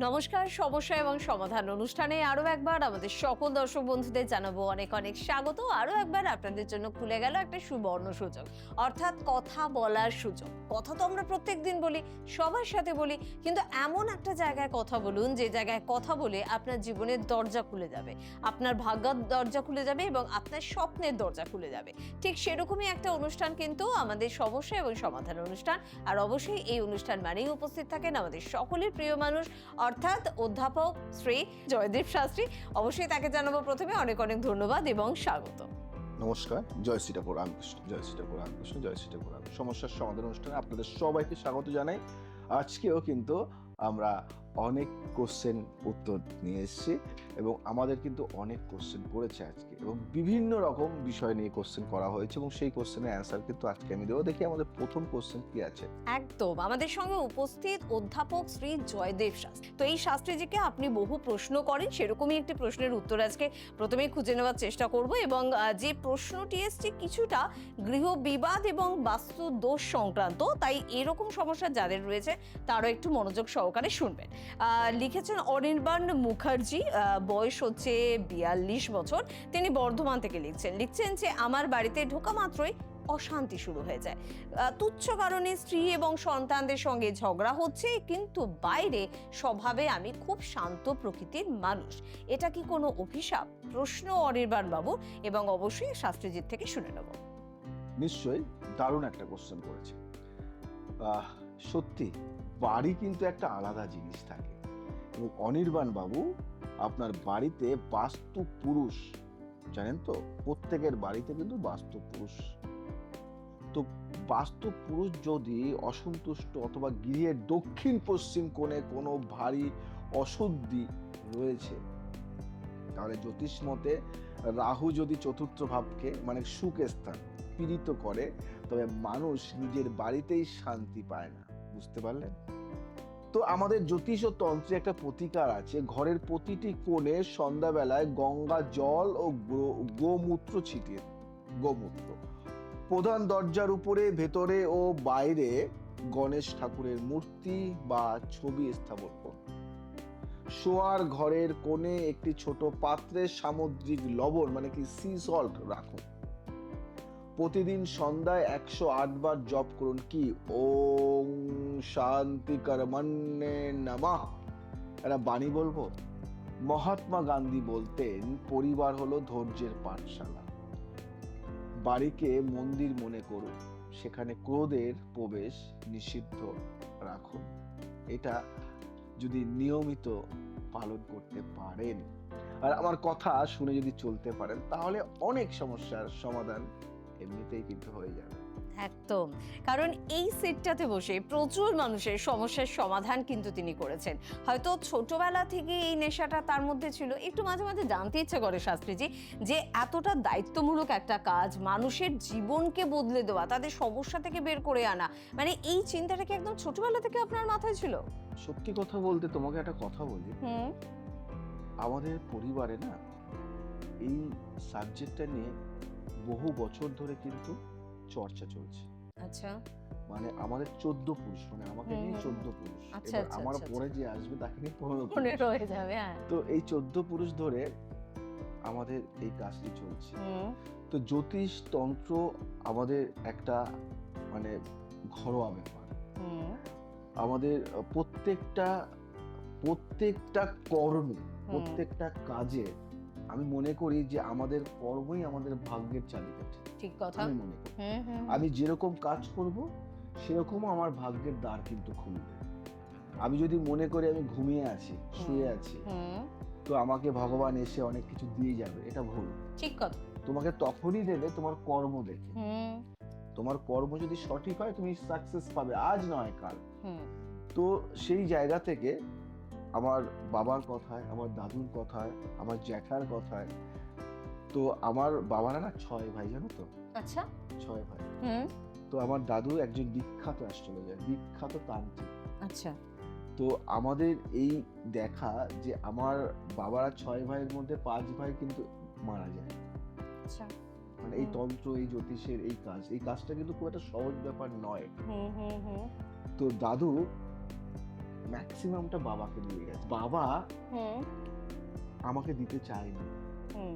নমস্কার, সমস্যা এবং সমাধান অনুষ্ঠানে আরো একবার আমাদের সকল দর্শক বন্ধুদের জানাবো অনেক অনেক স্বাগত। আরো একবার আপনাদের জন্য খুলে গেল একটা সুবর্ণ সুযোগ, অর্থাৎ কথা বলার সুযোগ। কথা তো আমরা প্রত্যেকদিন বলি, সবার সাথে বলি, কিন্তু এমন একটা জায়গায় কথা বলুন যে জায়গায় কথা বলে আপনার জীবনের দরজা খুলে যাবে, আপনার ভাগ্যের দরজা খুলে যাবে এবং আপনার স্বপ্নের দরজা খুলে যাবে। ঠিক সেরকমই একটা অনুষ্ঠান কিন্তু আমাদের সমস্যা এবং সমাধান অনুষ্ঠান। আর অবশ্যই এই অনুষ্ঠান মানেই উপস্থিত থাকেন আমাদের সকলের প্রিয় মানুষ, অর্থাৎ অধ্যাপক শ্রী জয়দীপ শাস্ত্রী। অবশ্যই তাকে জানাবো প্রথমে অনেক অনেক ধন্যবাদ এবং স্বাগত। নমস্কার, জয় শ্রী ঠাকুর রামকৃষ্ণ, জয় শ্রী ঠাকুর রামকৃষ্ণ, জয় শ্রী ঠাকুর রাম। সমস্যার সমাধান অনুষ্ঠানে আপনাদের সবাইকে স্বাগত জানাই। আজকেও কিন্তু আমরা অনেক কোশ্চেন উত্তর নিয়ে এসেছি এবং আমাদের কিন্তু অনেক কোশ্চেন পড়েছে আজকে এবং বিভিন্ন রকম বিষয় নিয়ে কোশ্চেন করা হয়েছে এবং সেই কোশ্চেনের অ্যান্সার কিন্তু আজকে আমি দেবো। দেখি আমাদের প্রথম কোশ্চেন কি আছে। একদম আমাদের সঙ্গে উপস্থিত অধ্যাপক শ্রী জয়দেব শাস্ত্রী। তো এই শাস্ত্রীজিকে আপনি বহু প্রশ্ন করেন, সেরকমই একটি প্রশ্নের উত্তর আজকে প্রথমেই খুঁজে নেওয়ার চেষ্টা করব এবং যে প্রশ্নটি এসছে কিছুটা গৃহ বিবাদ এবং বাস্তু দোষ সংক্রান্ত, তাই এরকম সমস্যা যাদের রয়েছে তারও একটু মনোযোগ সহকারে শুনবেন। লিখেছেন অনির্বাণ মুখার্জি, বয়স হচ্ছে 42 বছর। তিনি বর্ধমান থেকে লিখছেন যে আমার বাড়িতে ঢোকা মাত্রই অশান্তি শুরু হয়ে যায়। তুচ্ছ কারণে স্ত্রী এবং সন্তানদের সঙ্গে ঝগড়া হচ্ছে, কিন্তু বাইরে স্বভাবে আমি খুব শান্ত প্রকৃতির মানুষ। এটা কি কোনো অভিশাপ? প্রশ্ন অনির্বাণ বাবু, এবং অবশ্যই শাস্ত্রীজির থেকে শুনে নেব। নিশ্চয়ই দারুণ একটা কোশ্চেন করেছে। সত্যি বাড়ি কিন্তু একটা আলাদা জিনিস থাকে এবং অনির্বাণ বাবু আপনার বাড়িতে বাস্তু পুরুষ, জানেন তো প্রত্যেকের বাড়িতে কিন্তু বাস্তু পুরুষ। তো বাস্তু পুরুষ যদি অসন্তুষ্ট অথবা গৃহের দক্ষিণ পশ্চিম কোণে কোনো ভারী অশুদ্ধি রয়েছে, তাহলে জ্যোতিষ মতে রাহু যদি চতুর্থ ভাবকে মানে সুখ স্থান পীড়িত করে, তবে মানুষ নিজের বাড়িতেই শান্তি পায় না। বুঝতে পারলেন? তো আমাদের জ্যোতিষ ও তন্ত্রে একটা প্রতিকার আছে। ঘরের প্রতিটি কোণে সন্ধ্যাবেলায় গঙ্গা জল ও গোমূত্র ছিটিয়ে, গোমূত্র প্রধান দরজার উপরে, ভেতরে ও বাইরে গণেশ ঠাকুরের মূর্তি বা ছবি স্থাপন করুন। শোয়ার ঘরের কোণে একটি ছোট পাত্রে সামুদ্রিক লবণ মানে কি সি সল্ট রাখুন। প্রতিদিন সন্ধ্যায় 108 বার জপ করুন কি ওং শান্তি কর্মণ্যে নমঃ। একটা বাণী বলবো। মহাত্মা গান্ধী বলতেন, পরিবার হলো ধৈর্যের পাঠশালা। বাড়িকে মন্দির মনে করুন, সেখানে ক্রোধের প্রবেশ নিষিদ্ধ রাখুন। এটা যদি নিয়মিত পালন করতে পারেন আর আমার কথা শুনে যদি চলতে পারেন, তাহলে অনেক সমস্যার সমাধান এমনিতেই কিন্তু হয়ে যাবে। একদম, কারণ এই সিটটাতে বসে প্রচুর মানুষের সমস্যার সমাধান কিন্তু তিনি করেছেন। হয়তো ছোটবেলা থেকে এই নেশাটা তার মধ্যে ছিল। একটু মাঝে মাঝে জানতে ইচ্ছে করে শাস্ত্রীজি, যে এতটা দায়িত্বমূলক একটা কাজ, মানুষের জীবনকে বদলে দেওয়া, তাদের সমস্যা থেকে বের করে আনা, মানে এই চিন্তাটা কি একদম ছোটবেলা থেকে আপনার মাথায় ছিল? সত্যি কথা বলতে তোমাকে একটা কথা বলি, আমাদের পরিবারে না এই সাবজেক্টটা নিয়ে বহু বছর ধরে কিন্তু চর্চা চলছে। আচ্ছা, মানে আমাদের 14 পুরুষ, মানে আমাকে নিয়ে 14 পুরুষ। আচ্ছা, এবার আচ্ছা, আমার আচ্ছা, পরে যে আসবে তাকে নিয়ে 15 পুরুষ। 15 হয়ে যাবে। হ্যাঁ, তো এই 14 পুরুষ ধরে আমাদের এই কাজটি চলছে। তো জ্যোতিষ তন্ত্র আমাদের একটা মানে ঘরোয়া ব্যাপার। আমাদের প্রত্যেকটা কর্মে, প্রত্যেকটা কাজে আমি মনে করি যে আমাদের কর্মই আমাদের ভাগ্যের চাবিকাঠি। ঠিক কথা। আমি মনে করি আমি যেরকম কাজ করব সেরকম আমার ভাগ্যের দ্বার কিন্তু খুলবে। আমি যদি মনে করি আমি ঘুমিয়ে আছি, শুয়ে আছি, তো আমাকে ভগবান এসে অনেক কিছু দিয়ে যাবে, এটা ভুল। ঠিক কথা। তোমাকে তখনই দেবে তোমার কর্ম দেখে। তোমার কর্ম যদি সঠিক হয় তুমি সাকসেস পাবে, আজ নয় কাল। তো সেই জায়গা থেকে আমার বাবার কথায়, আমার দাদুর কথায়, আমার জ্যাঠার কথায়, তো আমার বাবারা না 6 ভাই, জানো তো? আচ্ছা, 6 ভাই। তো আমার দাদু একজন বিখ্যাত অ্যাস্ট্রোলজার, বিখ্যাত তান্ত্রিক। আচ্ছা, তো আমাদের এই দেখা যে আমার বাবারা 6 ভাইয়ের মধ্যে 5 ভাই কিন্তু মারা যায়। আচ্ছা, মানে এই তন্ত্র, এই জ্যোতিষের এই কাজটা কিন্তু খুব একটা সহজ ব্যাপার নয়। তো দাদু ম্যাক্সিমামটা বাবাকে দিয়ে গেছে। বাবা হুম আমাকে দিতে চায়নি, হুম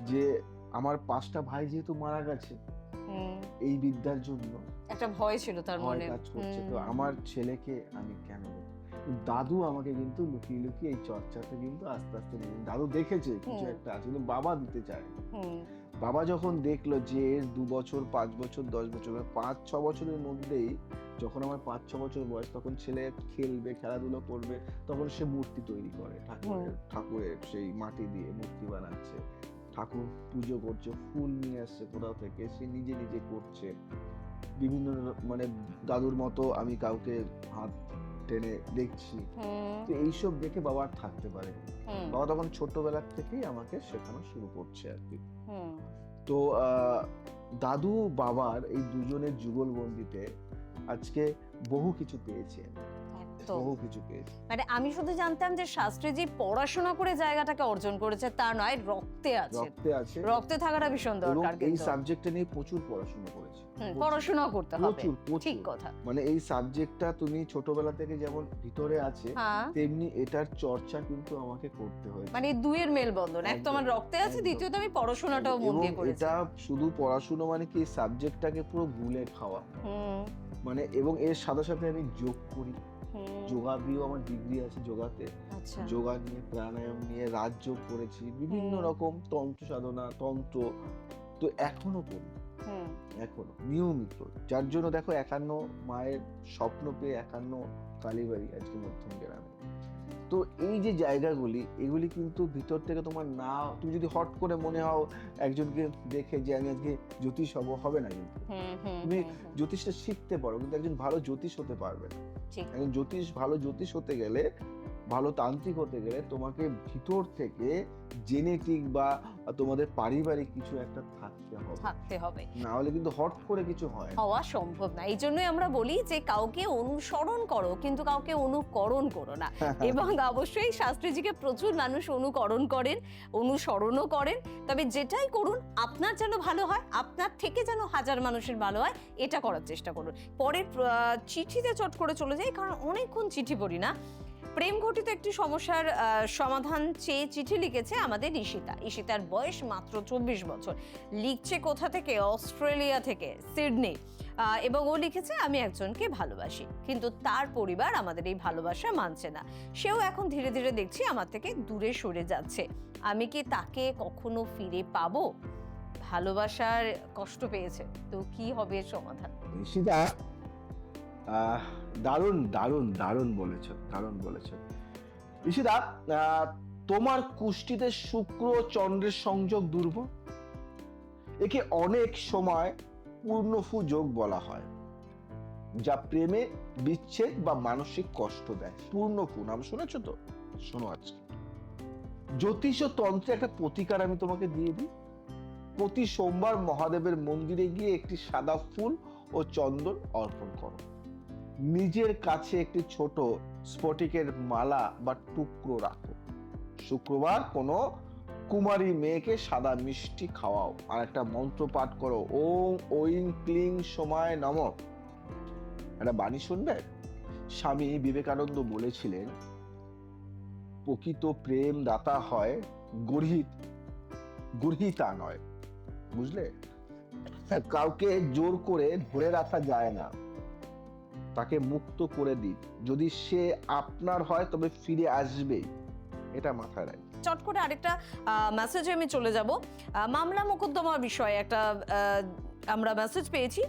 যে আমার 5টা ভাই যেহেতু মারা গেছে হুম এই বিদ্যার জন্য, একটা ভয় ছিল তার ভয় মনে। কাজ করছে, তো হুম, আমার ছেলেকে আমি কেন দেবো? দাদু আমাকে কিন্তু লুকিয়ে লুকিয়ে এই চর্চাতে কিন্তু আস্তে আস্তে দাদু দেখেছে কিছু হুম। একটা আছে, কিন্তু বাবা দিতে চায় না। হুম বাবা যখন দেখলো যে এর 2 বছর 5 বছর 10 বছর 5-6 বছরের মধ্যেই, যখন আমার 5-6 বছর বয়স, তখন ছেলে খেলবে, খেলাধুলো করবে, তখন সে মূর্তি তৈরি করে ঠাকুরের সেই মাটি দিয়ে মূর্তি বানাচ্ছে, ঠাকুর পুজো করছে, ফুল নিয়ে আসছে কোথাও থেকে, সে নিজে নিজে করছে বিভিন্ন মানে দাদুর মতো আমি কাউকে হাত টেনে দেখছি। হুম তো এইসব দেখে বাবা আর থাকতে পারে। হুম বাবা তখন ছোটবেলা থেকেই আমাকে শেখানো শুরু করছে আর কি। হুম তো দাদু বাবার এই দুজনের যুগলবন্দিতে আজকে বহু কিছু পেয়েছে, একদম। বহু কিছু পেয়েছে। মানে আমি শুধু জানতাম যে শাস্ত্রীজি পড়াশোনা করে জায়গাটাকে অর্জন করেছে, তা নয়, রক্তে আছে। রক্তে আছে, রক্তে থাকাটা ভীষণ এবং দরকার এই কিন্তু। সাবজেক্টটা নিয়ে প্রচুর পড়াশোনা করেছে। পড়াশোনাও করতে হবে। প্রচুর প্রচুর। ঠিক কথা। মানে এই সাবজেক্টটা তুমি ছোটবেলা থেকে যেমন ভিতরে আছে, হ্যাঁ, তেমনি এটার চর্চা কিন্তু আমাকে করতে হয়েছে। মানে দুইয়ের মেলবন্ধন। এক তো একদম, আমার রক্তে আছে, একদম। দ্বিতীয়ত আমি পড়াশোনাটাও মন এবং দিয়ে করেছি। এটা শুধু পড়াশোনা মানে কি, সাবজেক্টটাকে পুরো গুলে খাওয়া, হুম মানে এবং এর সাথে সাথে আমি যোগ করি, হুম যোগা দিয়েও আমার ডিগ্রি আছে যোগাতে, আচ্ছা। যোগা নিয়ে প্রাণায়াম নিয়ে রাজযোগ করেছি, বিভিন্ন হুম। রকম তন্ত্র সাধনা, তন্ত্র, তো এখনো করি, হুম এখনো নিয়মিত। যার জন্য দেখো 51 মায়ের স্বপ্ন পেয়ে 51 কালীবাড়ি আজকে মধ্যম গ্রামে। তো এই যে জায়গাগুলি, এগুলি কিন্তু ভিতর থেকে তোমার না, তুমি যদি হট করে মনে হও একজনকে দেখে যে আমি আজকে জ্যোতিষ হব, হবে না কিন্তু। হুম হুম তুমি হুম, হুম। জ্যোতিষটা শিখতে পারো, কিন্তু একজন ভালো জ্যোতিষ হতে পারবে না। ঠিক। একজন ভালো জ্যোতিষ হতে গেলে, ভালো তান্ত্রিক হতে গেলে তোমাকে ভিতর থেকে জেনেটিক বা তোমাদের পারিবারিক কিছু একটা থাকতে হবে। না হলে কিন্তু হট করে কিছু হয় না। হওয়া সম্ভব না। এই জন্যই আমরা বলি যে কাউকে অনুসরণ করো, কিন্তু কাউকে অনুকরণ করো না। এবং অবশ্যই শাস্ত্রীজিকে প্রচুর মানুষ অনুকরণ করেন, অনুসরণও করেন। তবে যেটাই করুন আপনার যেন ভালো হয়, আপনার থেকে যেন হাজার মানুষের ভালো হয়, এটা করার চেষ্টা করুন। পরের চিঠিতে চট করে চলে যাই, কারণ অনেকক্ষণ চিঠি পড়ি না। প্রেম ঘটিত একটি সমস্যার সমাধান চেয়ে চিঠি লিখেছে আমাদের ঈশিতার বয়স মাত্র 24 বছর। লিখছে কোথা থেকে? অস্ট্রেলিয়া থেকে, সিডনি। এবং ও লিখেছে, আমি একজনকে ভালোবাসি, কিন্তু তার পরিবার আমাদের এই ভালোবাসা মানছে না। সেও এখন ধীরে ধীরে দেখছি আমার থেকে দূরে সরে যাচ্ছে। আমি কি তাকে কখনো ফিরে পাবো? ভালোবাসার কষ্ট পেয়েছে, তো কি হবে এর সমাধান? ঈশিতা, দারুণ দারুণ দারুণ বলেছো, দারুণ বলেছো ঈশিতা। তোমার কুষ্টিতে শুক্র ও চন্দ্রের সংযোগ দুর্বল, একে অনেক সময় পূর্ণফু যোগ বলা হয়, যা প্রেমে বিচ্ছেদ বা মানসিক কষ্ট দেয়। পূর্ণফু নাম শুনেছো তো? শোনো, আজকে জ্যোতিষ ও তন্ত্রে একটা প্রতিকার আমি তোমাকে দিয়ে দিই। প্রতি সোমবার মহাদেবের মন্দিরে গিয়ে একটি সাদা ফুল ও চন্দন অর্পণ করো। নিজের কাছে একটি ছোট স্ফটিকের মালা বা টুকরো রাখো। শুক্রবার কোনো কুমারী মেয়েকে সাদা মিষ্টি খাওয়াও, আর একটা মন্ত্র পাঠ করো, ওম ঐং ক্লিং সোমায় নমঃ। একটা বাণী শুনবে? স্বামী বিবেকানন্দ বলেছিলেন, প্রকৃত প্রেম দাতা হয় গর্হিতা নয়, বুঝলে? কাউকে জোর করে ধরে রাখা যায় না, তাকে মুক্ত করে দিন। যদি সে আপনার হয় তবে ফিরে আসবেই, এটা মাথায় রাখবেন। চট করে আরেকটা মেসেজে আমি চলে যাব। মামলা মোকদ্দমা বিষয়ে একটা আমরা মেসেজ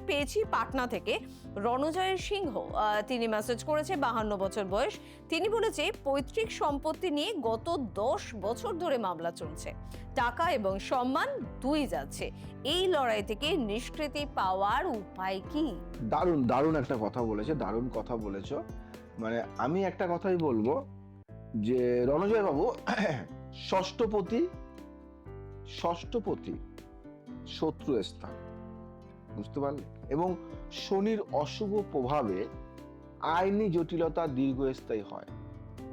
পেয়েছি পাটনা থেকে রণজয় সিংহ। তিনি মেসেজ করেছে, 52 বছর বয়স। তিনি বলেছে, পৈতৃক সম্পত্তি নিয়ে গত 10 বছর ধরে মামলা চলছে, টাকা এবং সম্মান দুই যাচ্ছে। এই লড়াই থেকে নিষ্কৃতি পাওয়ার উপায় কি? দারুণ দারুণ একটা কথা বলেছে, দারুণ কথা বলেছো। মানে আমি একটা কথাই বলবো যে রণজয় বাবু, ষষ্ঠপতি শত্রু স্থান, বুঝতে পারলে? এবং শনির অশুভ প্রভাবে আইনি জটিলতা দীর্ঘস্থায়ী হয়।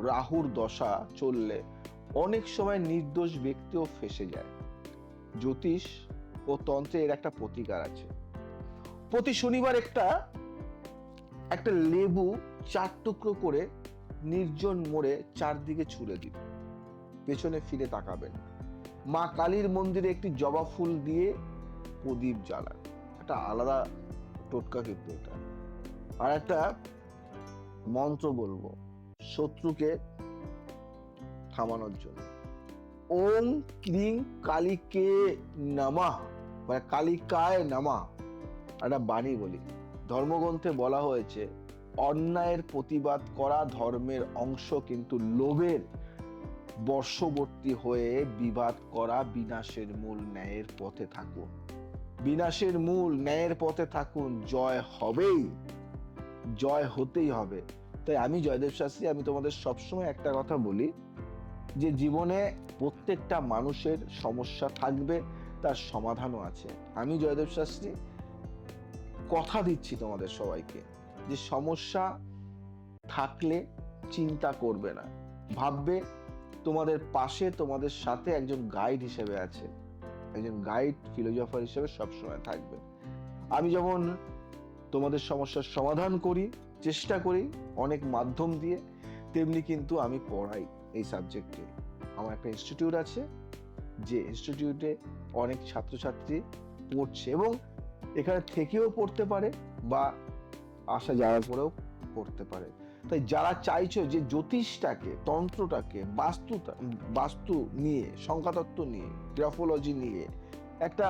রাহুর দশা চললে অনেক সময় নির্দোষ ব্যক্তিও ফেঁসে যায়। জ্যোতিষ ও তন্ত্রে এর একটা প্রতিকার আছে। প্রতি শনিবার একটা লেবু 4 টুকরো করে নির্জন মোড়ে চারদিকে ছুঁড়ে দিন, পেছনে ফিরে তাকাবেন। মা কালীর মন্দিরে একটি জবা ফুল দিয়ে প্রদীপ জ্বালান। একটা আলাদা টোটকা কিন্তু এটা। আর একটা মন্ত্র বলবো শত্রুকে থামানোর জন্য। ওম ক্রিং কালীকে নমঃ, মানে কালিকায় নমঃ। একটা বাণী বলি, ধর্মগ্রন্থে বলা হয়েছে অন্যায়ের প্রতিবাদ করা ধর্মের অংশ, কিন্তু লোভের বর্ষবর্তী হয়ে বিবাদ করা বিনাশের মূল। ন্যায়ের পথে থাকুন, বিনাশের মূল ন্যায়ের পথে থাকুন, জয় হবেই, জয় হতেই হবে। তাই আমি জয়দেব শাস্ত্রী, আমি তোমাদের সবসময় একটা কথা বলি যে জীবনে প্রত্যেকটা মানুষের সমস্যা থাকবে, তার সমাধানও আছে। আমি জয়দেব শাস্ত্রী কথা দিচ্ছি তোমাদের সবাইকে যে সমস্যা থাকলে চিন্তা করবে না, ভাববে তোমাদের পাশে, তোমাদের সাথে একজন গাইড হিসেবে আছে, একজন গাইড ফিলোজফার হিসেবে সবসময় থাকবে। আমি যেমন তোমাদের সমস্যার সমাধান করি, চেষ্টা করি অনেক মাধ্যম দিয়ে, তেমনি কিন্তু আমি পড়াই এই সাবজেক্টে। আমার একটা ইনস্টিটিউট আছে, যে ইনস্টিটিউটে অনেক ছাত্রছাত্রী পড়ছে এবং এখানে থেকেও পড়তে পারে বা আসা যাওয়ার পরেও পড়তে পারে। তাই যারা চাইছো যে জ্যোতিষটাকে, তন্ত্রটাকে, বাস্তু নিয়ে, সংখ্যাতত্ত্ব নিয়ে, গ্রাফোলজি নিয়ে একটা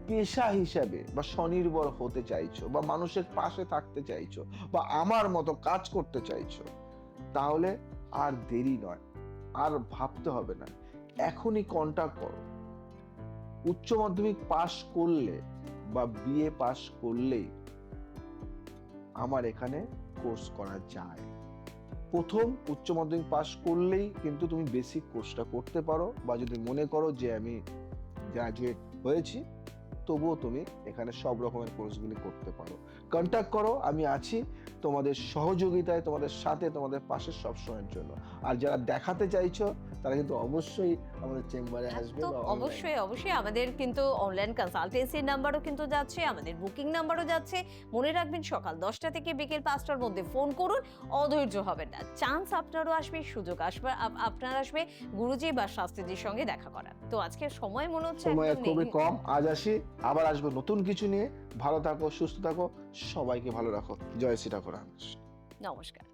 পেশা হিসাবে বা স্বনির্ভর হতে চাইছো, বা মানুষের পাশে থাকতে চাইছো, বা আমার মতো কাজ করতে চাইছো, তাহলে আর দেরি নয়, আর ভাবতে হবে না, এখনই কন্টাক্ট করো। উচ্চ মাধ্যমিক পাশ করলে বা বিএ পাশ করলেই আমার এখানে কোর্স করা যায়। প্রথম উচ্চ মাধ্যমিক পাশ করলেই কিন্তু তুমি বেসিক কোর্সটা করতে পারো, বা যদি মনে করো যে আমি গ্রাজুয়েট হয়েছি, তবুও তুমি এখানে সব রকমের কোর্সগুলি করতে পারো। কন্ট্যাক্ট করো, আমি আছি তোমাদের সহযোগিতায়, তোমাদের সাথে, তোমাদের পাশে সবসময়ের জন্য। আর যারা দেখাতে চাইছো তারা কিন্তু অবশ্যই আমাদের চেম্বারে আসবে। তো অবশ্যই অবশ্যই আমাদের কিন্তু অনলাইন কনসালটেন্সির নাম্বারও কিন্তু যাচ্ছে, আমাদের বুকিং নাম্বারও যাচ্ছে। মনে রাখবেন সকাল 10টা থেকে বিকেল 5টার মধ্যে ফোন করুন, অধৈর্য হবেন না। চান্স আপনারও আসবে, সুযোগ আসবে, আপনার আসবে গুরুজি বা শাস্ত্রীজির সঙ্গে দেখা করার। তো আজকে সময় মনে হচ্ছে সময় একদম খুবই নেই। কম, আজ আসি, আবার আসবো নতুন কিছু নিয়ে। ভালো থাকো, সুস্থ থাকো, সবাইকে ভালো রাখো। জয় শ্রী ঠাকুর। নমস্কার।